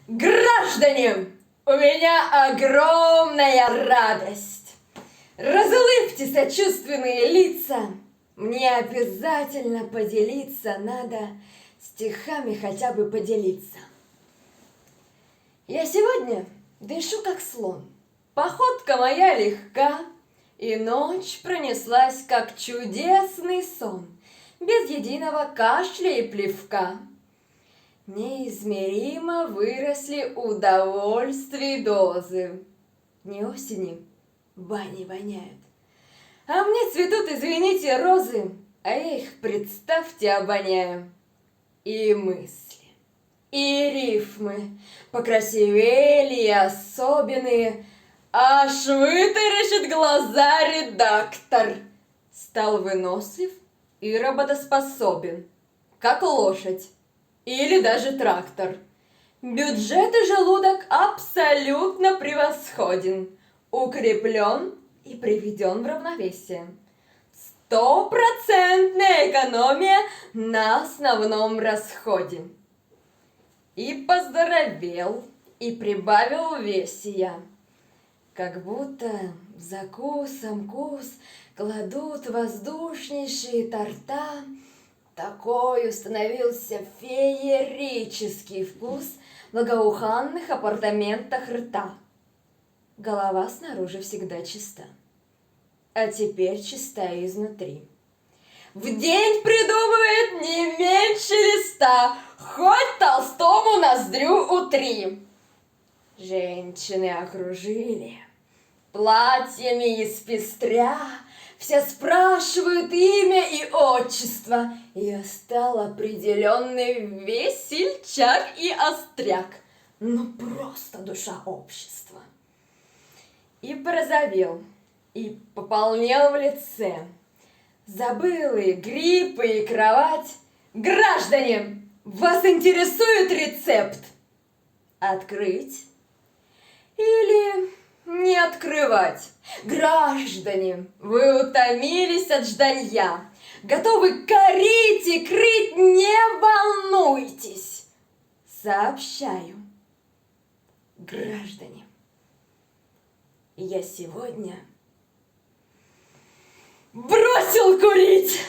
Граждане, у меня огромная радость. Разулыбьте сочувственные лица. Мне обязательно поделиться надо, стихами хотя бы поделиться. Я сегодня дышу как слон, походка моя легка, и ночь пронеслась как чудесный сон, без единого кашля и плевка. Неизмеримо выросли удовольствий дозы. Не осени бани воняют, а мне цветут, извините, розы, а я их, представьте, обоняю. И мысли, и рифмы покрасивели и особенные, аж вытаращит глаза редактор. Стал вынослив и работоспособен, как лошадь или даже трактор. Бюджет и желудок абсолютно превосходен, укреплен и приведен в равновесие. 100% экономия на основном расходе. И поздоровел, и прибавил в весе я. Как будто за кусом кус кладут воздушнейшие торта. Такой установился феерический вкус в благоуханных апартаментах рта. Голова снаружи всегда чиста, а теперь чистая изнутри. В день придумывает не меньше листа, хоть Толстому ноздрю утри. Женщины окружили, платьями из пестря, все спрашивают имя и отчество. Я стал определенный весельчак и остряк, ну просто душа общества. И порозовел, и пополнел в лице. Забыл и грипп, и кровать. Граждане, вас интересует рецепт? Открыть или не открывать? Граждане, вы утомились от жданья, готовы корить и крыть, не волнуйтесь. Сообщаю, граждане, я сегодня бросил курить.